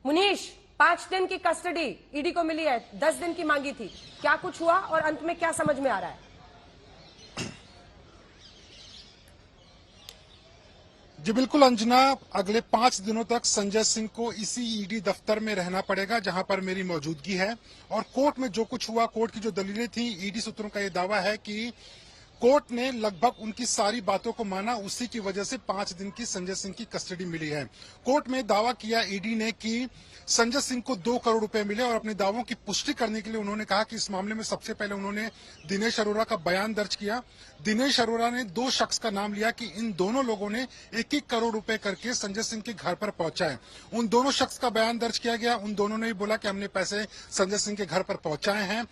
मुनीश, 5 दिन की custody ED को मिली है, 10 दिन की मांगी थी, क्या कुछ हुआ और अंत में क्या समझ में आ रहा है? जी बिल्कुल अंजना, अगले 5 दिनों तक संजय सिंह को इसी ईडी दफ्तर में रहना पड़ेगा जहां पर मेरी मौजूदगी है। और कोर्ट में जो कुछ हुआ, कोर्ट की जो दलीलें थी, ईडी सूत्रों का ये दावा है कि कोर्ट ने लगभग उनकी सारी बातों को माना, उसी की वजह से 5 दिन की संजय सिंह की कस्टडी मिली है। कोर्ट में दावा किया ईडी ने कि संजय सिंह को 2 करोड़ रुपए मिले और अपने दावों की पुष्टि करने के लिए उन्होंने कहा कि इस मामले में सबसे पहले उन्होंने दिनेश अरोड़ा का बयान दर्ज किया। दिनेश अरोड़ा ने 2 शख्स का नाम लिया कि इन दोनों लोगों ने 1-1 करोड़ रुपए करके संजय सिंह के घर पर पहुंचाए। उन दोनों शख्स का बयान दर्ज किया गया। उन दोनों ने ही बोला कि हमने पैसे संजय सिंह के घर पर पहुंचाए हैं।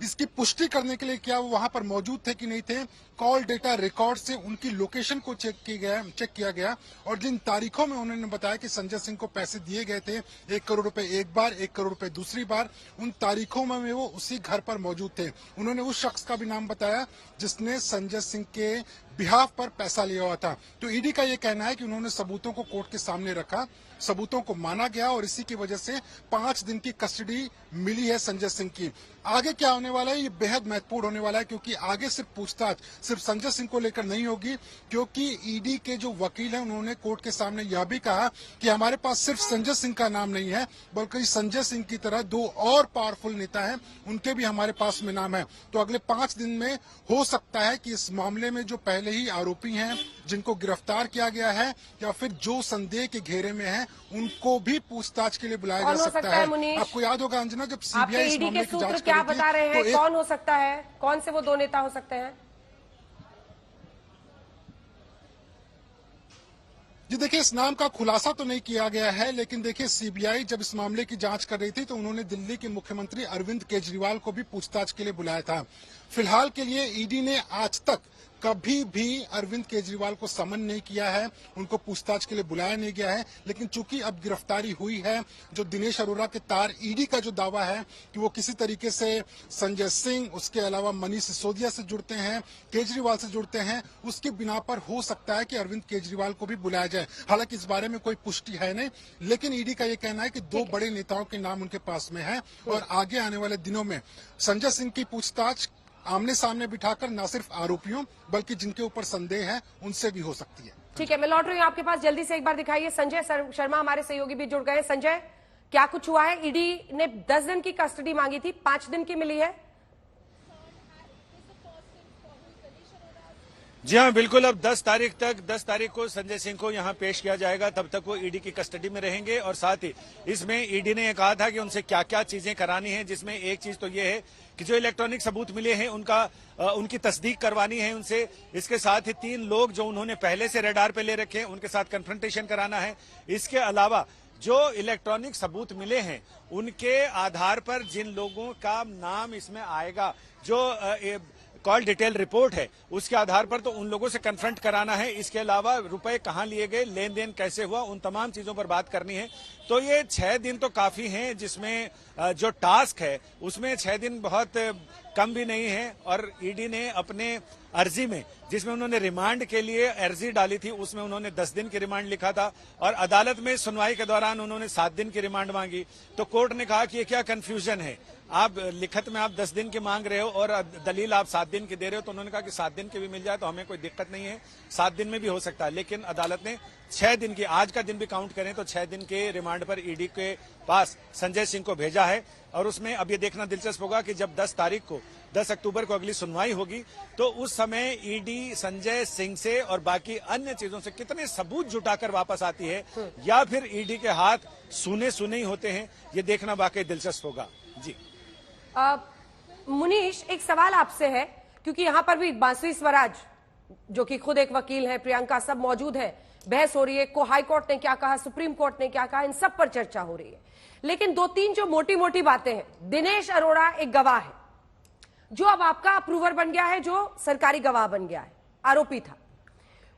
इसकी पुष्टि करने के लिए क्या वो वहां पर मौजूद थे कि नहीं थे, कॉल डेटा रिकॉर्ड से उनकी लोकेशन को चेक किया गया और जिन तारीखों में उन्होंने बताया कि संजय सिंह को पैसे दिए गए थे, 1 करोड़ रुपए एक बार, 1 करोड़ रुपए दूसरी बार, उन तारीखों में वो उसी घर पर मौजूद थे। उन्होंने उस शख्स का भी नाम बताया जिसने संजय सिंह के बिहाफ पर पैसा लिया हुआ था। तो ईडी का ये कहना है कि उन्होंने सबूतों को कोर्ट के सामने रखा, सबूतों को माना गया और इसी की वजह से 5 दिन की कस्टडी मिली है संजय सिंह की। आगे क्या होने वाला है, ये बेहद महत्वपूर्ण होने वाला है, क्योंकि आगे सिर्फ पूछताछ सिर्फ संजय सिंह को लेकर नहीं होगी, क्योंकि ईडी के जो वकील हैं उन्होंने कोर्ट के सामने यह भी कहा कि हमारे पास सिर्फ संजय सिंह का नाम नहीं है, बल्कि संजय सिंह की तरह 2 और पावरफुल नेता हैं, उनके भी हमारे पास में नाम है। तो अगले 5 दिन में हो सकता है कि इस मामले में जो पहले ही आरोपी हैं, जिनको गिरफ्तार किया गया है या फिर जो संदेह के घेरे में हैं, उनको भी पूछताछ के लिए बुलाया जा सकता है। आपको याद होगा अंजना, जब सीबीआई इस मामले की जांच क्या बता रहे हैं, तो कौन हो सकता है, कौन से वो 2 नेता हो सकते हैं? जी देखिए, इस नाम का खुलासा तो नहीं किया गया है, लेकिन देखिए सीबीआई जब इस मामले की जांच कर रही थी तो उन्होंने दिल्ली के मुख्यमंत्री अरविंद केजरीवाल को भी पूछताछ के लिए बुलाया था। फिलहाल के लिए ईडी ने आज तक कभी भी अरविंद केजरीवाल को समन नहीं किया है, उनको पूछताछ के लिए बुलाया नहीं गया है। लेकिन चूंकि अब गिरफ्तारी हुई है, जो दिनेश अरोड़ा के तार, ईडी का जो दावा है कि वो किसी तरीके से संजय सिंह, उसके अलावा मनीष सिसोदिया से जुड़ते हैं, केजरीवाल से जुड़ते हैं, उसकी बिना पर हो सकता है कि अरविंद केजरीवाल को भी बुलाया जाए। हालांकि इस बारे में कोई पुष्टि है नहीं, लेकिन ईडी का ये कहना है कि 2 बड़े नेताओं के नाम उनके पास में है और आगे आने वाले दिनों में संजय सिंह की पूछताछ आमने सामने बिठाकर न सिर्फ आरोपियों बल्कि जिनके ऊपर संदेह है उनसे भी हो सकती है। ठीक है, मैं लौट रही हूँ आपके पास, जल्दी से एक बार दिखाइए। संजय शर्मा हमारे सहयोगी भी जुड़ गए। संजय, क्या कुछ हुआ है? ईडी ने 10 दिन की कस्टडी मांगी थी, 5 दिन की मिली है। जी हाँ, बिल्कुल। अब 10 तारीख को संजय सिंह को यहाँ पेश किया जाएगा, तब तक वो ईडी की कस्टडी में रहेंगे। और साथ ही इसमें ईडी ने कहा था कि उनसे क्या क्या चीजें करानी है, जिसमें एक चीज तो ये है कि जो इलेक्ट्रॉनिक सबूत मिले हैं उनकी तस्दीक करवानी है उनसे। इसके साथ ही 3 लोग जो उन्होंने पहले से रडार पे ले रखे हैं उनके साथ कन्फ्रंटेशन कराना है। इसके अलावा जो इलेक्ट्रॉनिक सबूत मिले हैं उनके आधार पर जिन लोगों का नाम इसमें आएगा, जो कॉल डिटेल रिपोर्ट है, उसके आधार पर तो उन लोगों से कन्फ्रंट कराना है। इसके अलावा रुपए कहां लिए गए, लेन देन कैसे हुआ, उन तमाम चीजों पर बात करनी है। तो ये 6 दिन तो काफी हैं, जिसमें जो टास्क है उसमें 6 दिन बहुत कम भी नहीं है। और ईडी ने अपने अर्जी में, जिसमें उन्होंने रिमांड के लिए अर्जी डाली थी, उसमें उन्होंने 10 दिन की रिमांड लिखा था और अदालत में सुनवाई के दौरान उन्होंने 7 दिन की रिमांड मांगी। तो कोर्ट ने कहा कि ये क्या कंफ्यूजन है, आप लिखत में आप 10 दिन की मांग रहे हो और दलील आप 7 दिन की दे रहे हो। तो उन्होंने कहा कि 7 दिन की भी मिल जाए तो हमें कोई दिक्कत नहीं है, 7 दिन में भी हो सकता है। लेकिन अदालत ने 6 दिन की, आज का दिन भी काउंट करें तो 6 दिन के रिमांड पर ईडी के पास संजय सिंह को भेजा है। और उसमें अब ये देखना दिलचस्प होगा कि जब 10 अक्टूबर को अगली सुनवाई होगी तो उस समय ईडी संजय सिंह से और बाकी अन्य चीजों से कितने सबूत जुटाकर वापस आती है, या फिर ईडी के हाथ सूने ही होते हैं, ये देखना वाकई दिलचस्प होगा। जी मुनीश, एक सवाल आपसे है, क्योंकि यहां पर भी बांसुरी स्वराज जो कि खुद एक वकील है, प्रियंका, सब मौजूद है, बहस हो रही है, को हाई कोर्ट ने क्या कहा, सुप्रीम कोर्ट ने क्या कहा, इन सब पर चर्चा हो रही है। लेकिन 2-3 जो मोटी मोटी बातें हैं, दिनेश अरोड़ा एक गवाह है जो अब आपका अप्रूवर बन गया है, जो सरकारी गवाह बन गया है, आरोपी था,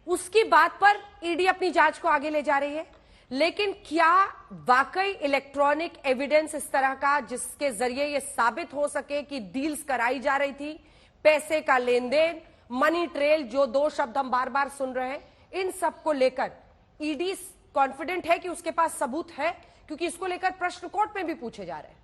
उसकी बात पर ईडी अपनी जांच को आगे ले जा रही है। लेकिन क्या वाकई इलेक्ट्रॉनिक एविडेंस इस तरह का जिसके जरिए यह साबित हो सके कि डील्स कराई जा रही थी, पैसे का लेन देन, मनी ट्रेल, जो 2 शब्द हम बार बार सुन रहे हैं, इन सब को लेकर ईडी कॉन्फिडेंट है कि उसके पास सबूत है, क्योंकि इसको लेकर प्रश्न कोर्ट में भी पूछे जा रहे हैं।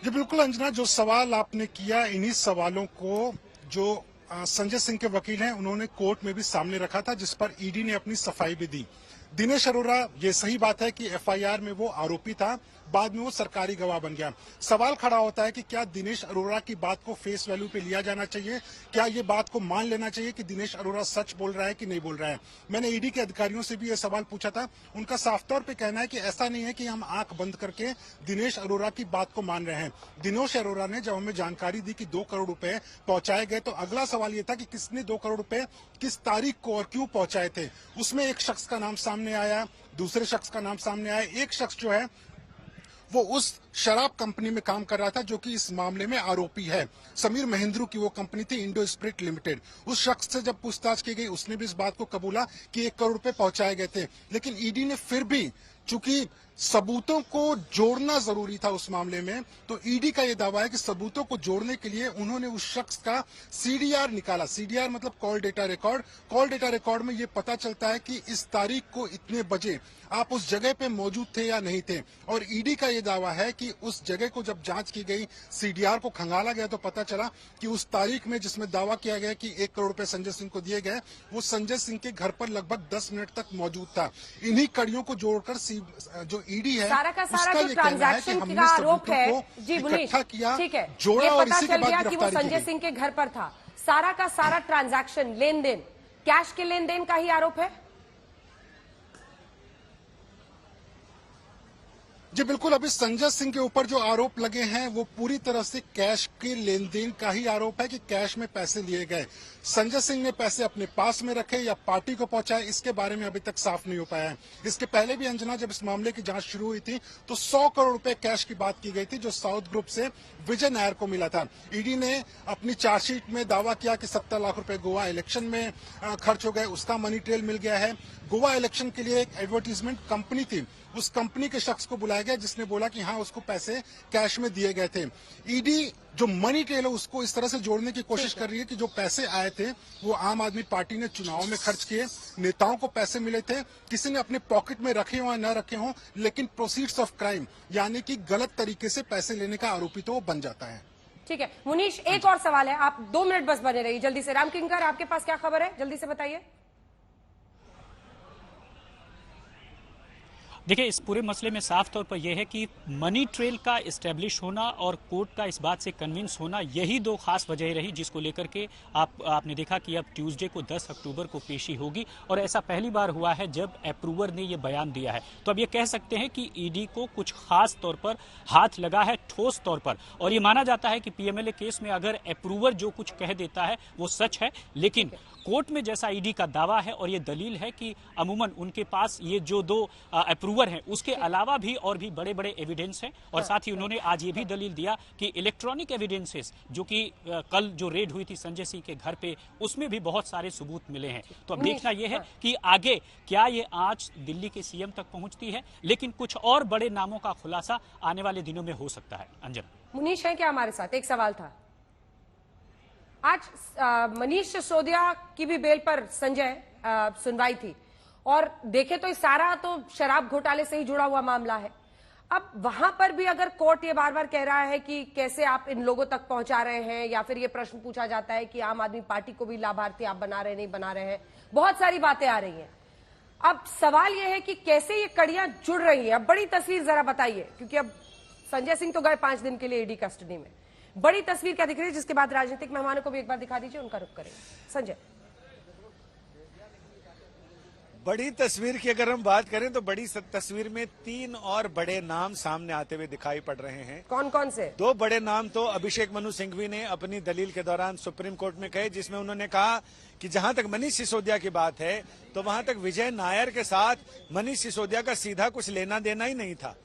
जी बिल्कुल अंजना, जो सवाल आपने किया, इन्हीं सवालों को जो संजय सिंह के वकील हैं उन्होंने कोर्ट में भी सामने रखा था, जिस पर ईडी ने अपनी सफाई भी दी। दिनेश अरोड़ा, ये सही बात है कि एफआईआर में वो आरोपी था, बाद में वो सरकारी गवाह बन गया। सवाल खड़ा होता है कि क्या दिनेश अरोड़ा की बात को फेस वैल्यू पे लिया जाना चाहिए, क्या ये बात को मान लेना चाहिए कि दिनेश अरोड़ा सच बोल रहा है कि नहीं बोल रहा है। मैंने ईडी के अधिकारियों से भी ये सवाल पूछा था, उनका साफ तौर पे कहना है कि ऐसा नहीं है कि हम आंख बंद करके दिनेश अरोड़ा की बात को मान रहे हैं। दिनेश अरोड़ा ने जब हमें जानकारी दी कि 2 करोड़ रुपए पहुंचाए गए, तो अगला सवाल ये था कि किसने 2 करोड़ रुपए किस तारीख को और क्यों पहुंचाए थे। उसमें एक शख्स का नाम सामने आया, दूसरे शख्स का नाम सामने आया। एक शख्स जो है वो उस शराब कंपनी में काम कर रहा था जो कि इस मामले में आरोपी है। समीर महेंद्रू की वो कंपनी थी, इंडो स्पिरिट लिमिटेड। उस शख्स से जब पूछताछ की गई, उसने भी इस बात को कबूला कि 1 करोड़ रुपए पहुंचाए गए थे। लेकिन ईडी ने फिर भी, चूंकि सबूतों को जोड़ना जरूरी था उस मामले में, तो ईडी का यह दावा है कि सबूतों को जोड़ने के लिए उन्होंने उस शख्स का सीडीआर निकाला। सीडीआर मतलब call data record. Call data record में यह पता चलता है कि इस तारीख को इतने बजे आप उस जगह पे मौजूद थे या नहीं थे। और ईडी का यह दावा है कि उस जगह को जब जांच की गई, सीडीआर को खंगाला गया, तो पता चला कि उस तारीख में जिसमें दावा किया गया कि 1 करोड़ रुपए संजय सिंह को दिए गए, वो संजय सिंह के घर पर लगभग 10 मिनट तक मौजूद था। इन्हीं कड़ियों को जोड़कर जो ईडी है, सारा का सारा उसका जो ये कहना है कि ट्रांजैक्शन हमने का आरोप सबूतों है, को जी मुनीश, इकट्ठा किया, ठीक है, जोड़ा ये और पता इसी के चल बाद गया कि वो गिरफ्तारी की संजय गई। सिंह के घर पर था। सारा का सारा ट्रांजैक्शन, लेन देन, कैश के लेन देन का ही आरोप है। जी बिल्कुल, अभी संजय सिंह के ऊपर जो आरोप लगे हैं वो पूरी तरह से कैश के लेन देन का ही आरोप है कि कैश में पैसे लिए गए। संजय सिंह ने पैसे अपने पास में रखे या पार्टी को पहुंचाए, इसके बारे में अभी तक साफ नहीं हो पाया है। इसके पहले भी अंजना, जब इस मामले की जांच शुरू हुई थी, तो 100 करोड़ रुपए कैश की बात की गई थी, जो साउथ ग्रुप से विजय नायर को मिला था। ईडी ने अपनी चार्जशीट में दावा किया कि 70 लाख रुपए गोवा इलेक्शन में खर्च हो गए, उसका मनी ट्रेल मिल गया है। गोवा इलेक्शन के लिए एक एडवर्टीजमेंट कंपनी थी, उस कंपनी के शख्स को बुलाया गया जिसने बोला कि हाँ उसको पैसे कैश में दिए गए थे। ईडी जो मनी ट्रेल है उसको इस तरह से जोड़ने की कोशिश कर रही है कि जो पैसे आए थे वो आम आदमी पार्टी ने चुनाव में खर्च किए, नेताओं को पैसे मिले थे, किसी ने अपने पॉकेट में रखे हो या न रखे हो, लेकिन प्रोसीड्स ऑफ क्राइम यानी कि गलत तरीके से पैसे लेने का आरोपी तो वो बन जाता है। ठीक है मुनीश, एक और सवाल है, आप 2 मिनट बस बने रहिए जल्दी से। राम किंकर, आपके पास क्या खबर है, जल्दी से बताइए। देखिए, इस पूरे मसले में साफ तौर पर यह है कि मनी ट्रेल का इस्टेब्लिश होना और कोर्ट का इस बात से कन्विंस होना, यही 2 खास वजह रही जिसको लेकर के आपने देखा कि अब ट्यूसडे को 10 अक्टूबर को पेशी होगी। और ऐसा पहली बार हुआ है जब अप्रूवर ने यह बयान दिया है। तो अब ये कह सकते हैं कि ईडी को कुछ खास तौर पर हाथ लगा है, ठोस तौर पर। और ये माना जाता है कि पीएमएलए केस में अगर अप्रूवर जो कुछ कह देता है वो सच है, लेकिन कोर्ट में जैसा ईडी का दावा है और ये दलील है कि अमूमन उनके पास ये जो 2 अप्रूवर हैं, उसके अलावा भी और भी बड़े बड़े एविडेंस हैं। और साथ ही उन्होंने आज ये भी दलील दिया कि इलेक्ट्रॉनिक एविडेंसेस जो कि कल जो रेड हुई थी संजय सिंह के घर पे, उसमें भी बहुत सारे सबूत मिले हैं। तो अब देखना यह है कि आगे क्या ये आंच दिल्ली के सीएम तक पहुंचती है, लेकिन कुछ और बड़े नामों का खुलासा आने वाले दिनों में हो सकता है। अंजन, मुनीश है क्या हमारे साथ? एक सवाल था, आज मनीष सिसोदिया की भी बेल पर संजय सुनवाई थी, और देखे तो सारा तो शराब घोटाले से ही जुड़ा हुआ मामला है। अब वहां पर भी अगर कोर्ट ये बार बार कह रहा है कि कैसे आप इन लोगों तक पहुंचा रहे हैं, या फिर ये प्रश्न पूछा जाता है कि आम आदमी पार्टी को भी लाभार्थी आप बना रहे नहीं बना रहे हैं, बहुत सारी बातें आ रही हैं। अब सवाल यह है कि कैसे ये कड़ियां जुड़ रही हैं। अब बड़ी तस्वीर जरा बताइए, क्योंकि अब संजय सिंह तो गए 5 दिन के लिए ईडी कस्टडी में। बड़ी तस्वीर क्या दिख रही है, जिसके बाद राजनीतिक मेहमानों को भी एक बार दिखा दीजिए, उनका रुख करेंगे। संजय, बड़ी तस्वीर की अगर हम बात करें तो बड़ी तस्वीर में 3 और बड़े नाम सामने आते हुए दिखाई पड़ रहे हैं। कौन कौन से? 2 बड़े नाम तो अभिषेक मनु सिंघवी ने अपनी दलील के दौरान सुप्रीम कोर्ट में कहे, जिसमें उन्होंने कहा कि जहां तक मनीष सिसोदिया की बात है तो वहां तक विजय नायर के साथ मनीष सिसोदिया का सीधा कुछ लेना देना ही नहीं था।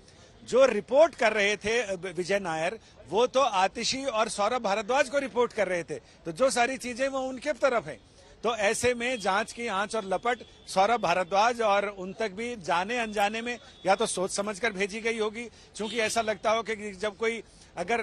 जो रिपोर्ट कर रहे थे विजय नायर, वो तो आतिशी और सौरभ भारद्वाज को रिपोर्ट कर रहे थे, तो जो सारी चीजें वो उनके तरफ है। तो ऐसे में जांच की आंच और लपट सौरभ भारद्वाज और उन तक भी जाने अनजाने में या तो सोच समझकर भेजी गई होगी, क्योंकि ऐसा लगता हो कि जब कोई अगर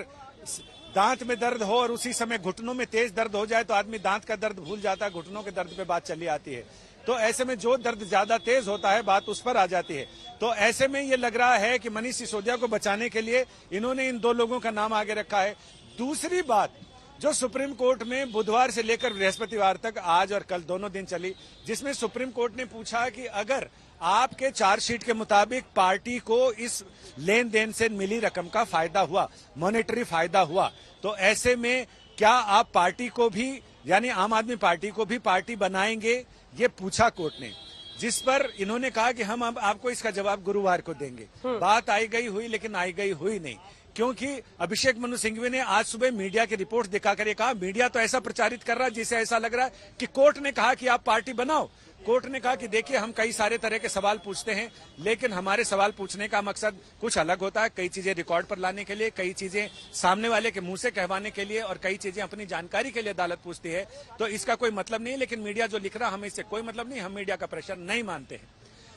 दांत में दर्द हो और उसी समय घुटनों में तेज दर्द हो जाए तो आदमी दांत का दर्द भूल जाता है, घुटनों के दर्द पे बात चली आती है। तो ऐसे में जो दर्द ज्यादा तेज होता है बात उस पर आ जाती है। तो ऐसे में ये लग रहा है कि मनीष सिसोदिया को बचाने के लिए इन्होंने इन 2 लोगों का नाम आगे रखा है। दूसरी बात, जो सुप्रीम कोर्ट में बुधवार से लेकर बृहस्पतिवार तक आज और कल दोनों दिन चली, जिसमें सुप्रीम कोर्ट ने पूछा कि अगर आपके चार्जशीट के मुताबिक पार्टी को इस लेन देन से मिली रकम का फायदा हुआ, मॉनेटरी फायदा हुआ, तो ऐसे में क्या आप पार्टी को भी यानी आम आदमी पार्टी को भी पार्टी बनाएंगे, ये पूछा कोर्ट ने। जिस पर इन्होंने कहा कि हम अब आपको इसका जवाब गुरुवार को देंगे। बात आई गई हुई लेकिन आई गई हुई नहीं, क्योंकि अभिषेक मनु सिंघवी ने आज सुबह मीडिया की रिपोर्ट दिखाकर ये कहा, मीडिया तो ऐसा प्रचारित कर रहा है जिसे ऐसा लग रहा है कि कोर्ट ने कहा कि आप पार्टी बनाओ। कोर्ट ने कहा कि देखिए हम कई सारे तरह के सवाल पूछते हैं, लेकिन हमारे सवाल पूछने का मकसद कुछ अलग होता है। कई चीजें रिकॉर्ड पर लाने के लिए, कई चीजें सामने वाले के मुंह से कहवाने के लिए और कई चीजें अपनी जानकारी के लिए अदालत पूछती है। तो इसका कोई मतलब नहीं, लेकिन मीडिया जो लिख रहा हमें इससे कोई मतलब नहीं, हम मीडिया का प्रेशर नहीं मानते हैं।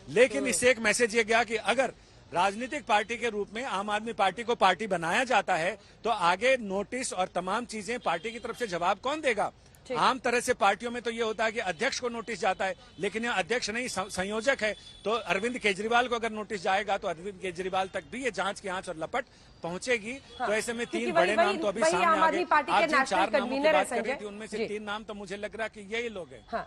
लेकिन इससे एक मैसेज ये गया कि अगर राजनीतिक पार्टी के रूप में आम आदमी पार्टी को पार्टी बनाया जाता है तो आगे नोटिस और तमाम चीजें पार्टी की तरफ से जवाब कौन देगा। आम तरह से पार्टियों में तो ये होता है कि अध्यक्ष को नोटिस जाता है, लेकिन यह अध्यक्ष नहीं संयोजक है। तो अरविंद केजरीवाल को अगर नोटिस जाएगा तो अरविंद केजरीवाल तक भी ये जांच की आंच और लपट पहुंचेगी। तो ऐसे में 3 बड़े नाम तो अभी सामने आ गए। आप जिन 4 नामों की बात कर रही थी उनमें से 3 नाम तो मुझे लग रहा है कि यही लोग हैं।